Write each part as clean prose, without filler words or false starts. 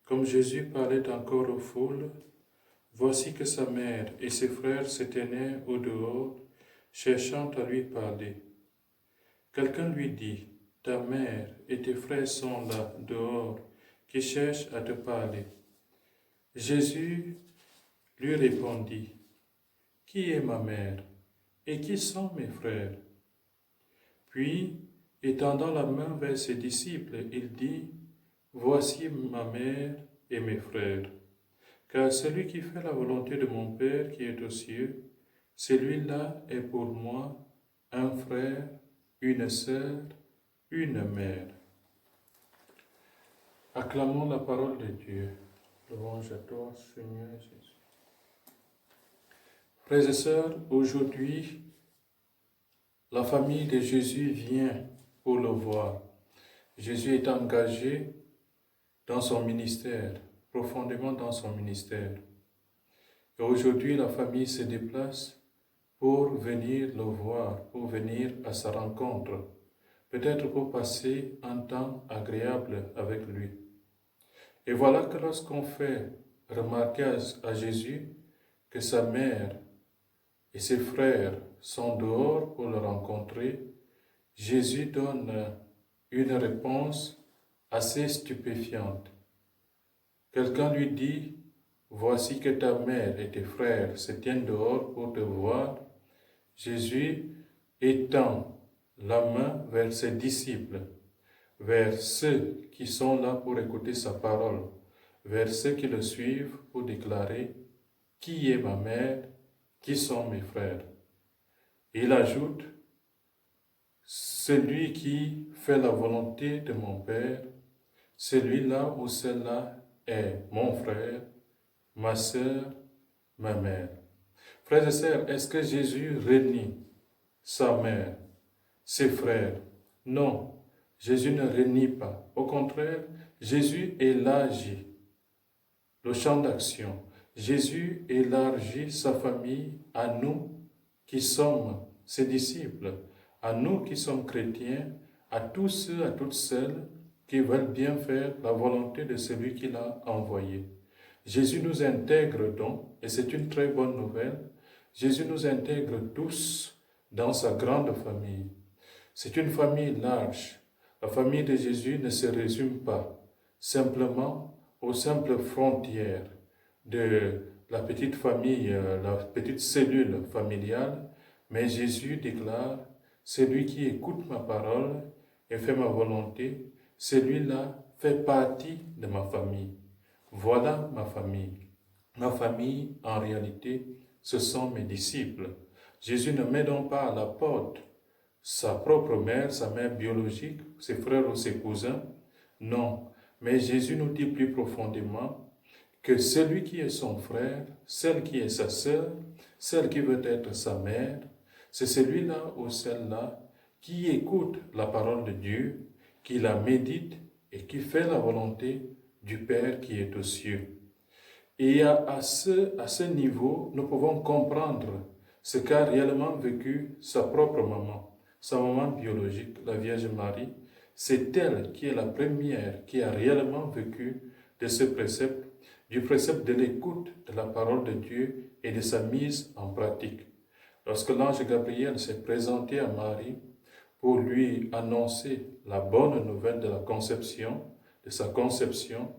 Comme Jésus parlait encore aux foules, voici que sa mère et ses frères se tenaient au dehors, cherchant à lui parler. Quelqu'un lui dit, « Ta mère et tes frères sont là, dehors, qui cherchent à te parler. » Jésus lui répondit, « Qui est ma mère et qui sont mes frères ?» Puis, étendant la main vers ses disciples, il dit, « Voici ma mère et mes frères. Car celui qui fait la volonté de mon Père qui est aux cieux, celui-là est pour moi un frère, une sœur, une mère. » Acclamons la parole de Dieu. Louange à toi, Seigneur Jésus. Frères et sœurs, aujourd'hui, la famille de Jésus vient pour le voir. Jésus est engagé dans son ministère, profondément dans son ministère. Et aujourd'hui, la famille se déplace pour venir le voir, pour venir à sa rencontre, peut-être pour passer un temps agréable avec lui. Et voilà que lorsqu'on fait remarquer à Jésus que sa mère et ses frères sont dehors pour le rencontrer, Jésus donne une réponse assez stupéfiante. Quelqu'un lui dit, « Voici que ta mère et tes frères se tiennent dehors pour te voir. » Jésus étend la main vers ses disciples, vers ceux qui sont là pour écouter sa parole, vers ceux qui le suivent pour déclarer, « Qui est ma mère? Qui sont mes frères ?» Il ajoute, « Celui qui fait la volonté de mon Père, celui-là ou celle-là est mon frère, ma sœur, ma mère. » Frères et sœurs, est-ce que Jésus renie sa mère, ses frères? Non, Jésus ne renie pas. Au contraire, Jésus élargit le champ d'action. Jésus élargit sa famille à nous qui sommes ses disciples, à nous qui sommes chrétiens, à tous ceux, à toutes celles qui veulent bien faire la volonté de celui qui l'a envoyé. Jésus nous intègre donc, et c'est une très bonne nouvelle, Jésus nous intègre tous dans sa grande famille. C'est une famille large. La famille de Jésus ne se résume pas simplement aux simples frontières de la petite famille, la petite cellule familiale, mais Jésus déclare, « Celui qui écoute ma parole et fait ma volonté, celui-là fait partie de ma famille. » Voilà ma famille. Ma famille, en réalité, ce sont mes disciples. Jésus ne met donc pas à la porte sa propre mère, sa mère biologique, ses frères ou ses cousins. Non, mais Jésus nous dit plus profondément que celui qui est son frère, celle qui est sa sœur, celle qui veut être sa mère, c'est celui-là ou celle-là qui écoute la parole de Dieu, qui la médite et qui fait la volonté du Père qui est aux cieux. Et à ce niveau, nous pouvons comprendre ce qu'a réellement vécu sa propre maman, sa maman biologique, la Vierge Marie. C'est elle qui est la première qui a réellement vécu de ce précepte, du précepte de l'écoute de la parole de Dieu et de sa mise en pratique. Lorsque l'ange Gabriel s'est présenté à Marie pour lui annoncer la bonne nouvelle de la conception, de sa conception,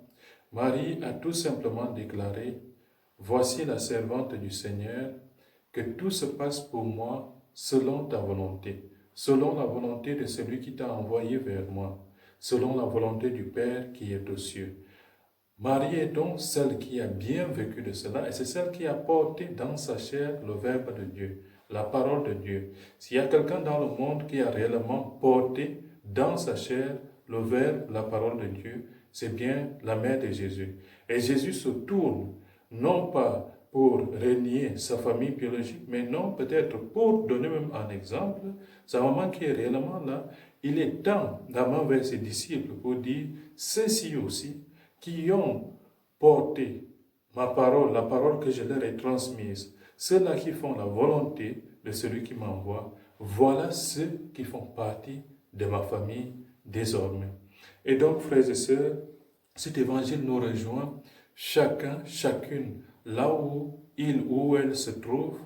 Marie a tout simplement déclaré, « voici la servante du Seigneur, que tout se passe pour moi selon ta volonté, selon la volonté de celui qui t'a envoyé vers moi, selon la volonté du Père qui est aux cieux. Marie est donc celle qui a bien vécu de cela et c'est celle qui a porté dans sa chair le Verbe de Dieu, la parole de Dieu. S'il y a quelqu'un dans le monde qui a réellement porté dans sa chair le Verbe, la parole de Dieu, c'est bien la mère de Jésus. Et Jésus se tourne, non pas pour régner sa famille biologique, mais non, peut-être pour donner même un exemple, sa maman qui est réellement là, il est temps la main vers ses disciples pour dire, ceux-ci aussi, qui ont porté ma parole, la parole que je leur ai transmise, ceux-là qui font la volonté de celui qui m'envoie, voilà ceux qui font partie de ma famille désormais. Et donc, frères et sœurs, cet évangile nous rejoint chacun, chacune, là où il ou elle se trouve.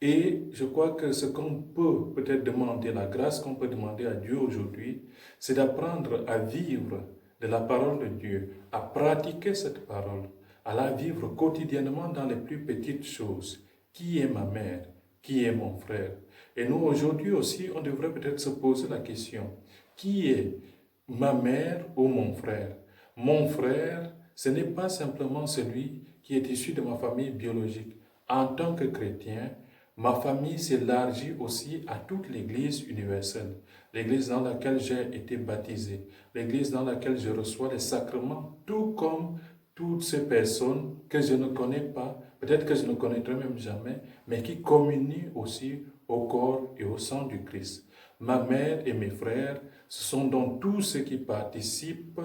Et je crois que ce qu'on peut peut-être demander, la grâce qu'on peut demander à Dieu aujourd'hui, c'est d'apprendre à vivre de la parole de Dieu, à pratiquer cette parole, à la vivre quotidiennement dans les plus petites choses. Qui est ma mère? Qui est mon frère? Et nous, aujourd'hui aussi, on devrait peut-être se poser la question, qui est ma mère ou mon frère? Mon frère, ce n'est pas simplement celui qui est issu de ma famille biologique. En tant que chrétien, ma famille s'élargit aussi à toute l'Église universelle, l'Église dans laquelle j'ai été baptisé, l'Église dans laquelle je reçois les sacrements, tout comme toutes ces personnes que je ne connais pas, peut-être que je ne connaîtrai même jamais, mais qui communient aussi au corps et au sang du Christ. Ma mère et mes frères, ce sont donc tous ceux qui participent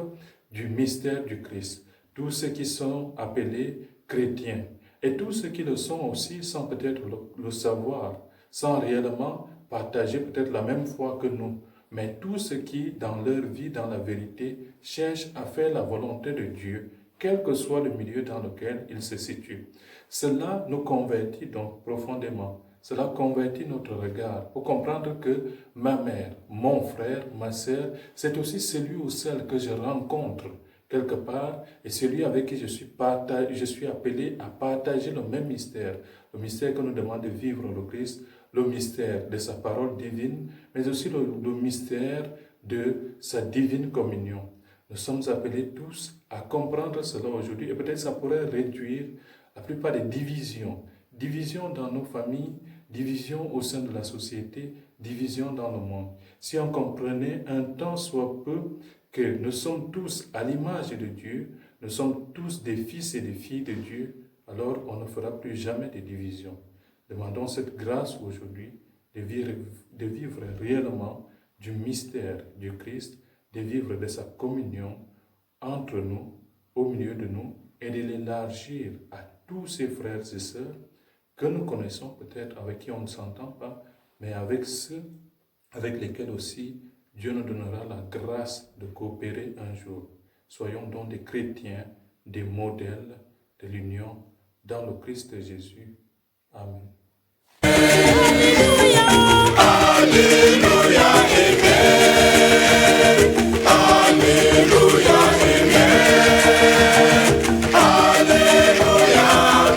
du mystère du Christ, tous ceux qui sont appelés chrétiens. Et tous ceux qui le sont aussi sans peut-être le savoir, sans réellement partager peut-être la même foi que nous, mais tous ceux qui, dans leur vie, dans la vérité, cherchent à faire la volonté de Dieu, quel que soit le milieu dans lequel ils se situent. Cela nous convertit donc profondément. Cela convertit notre regard pour comprendre que ma mère, mon frère, ma sœur, c'est aussi celui ou celle que je rencontre quelque part, et celui avec qui je suis appelé à partager le même mystère, le mystère que nous demande de vivre le Christ, le mystère de sa parole divine, mais aussi le mystère de sa divine communion. Nous sommes appelés tous à comprendre cela aujourd'hui, et peut-être ça pourrait réduire la plupart des divisions. Divisions dans nos familles, divisions au sein de la société, divisions dans le monde. Si on comprenait un tant soit peu que nous sommes tous à l'image de Dieu, nous sommes tous des fils et des filles de Dieu, alors on ne fera plus jamais de division. Demandons cette grâce aujourd'hui de vivre réellement du mystère du Christ, de vivre de sa communion entre nous, au milieu de nous, et de l'élargir à tous ces frères et sœurs que nous connaissons peut-être, avec qui on ne s'entend pas, mais avec ceux avec lesquels aussi Dieu nous donnera la grâce de coopérer un jour. Soyons donc des chrétiens, des modèles de l'union dans le Christ Jésus. Amen.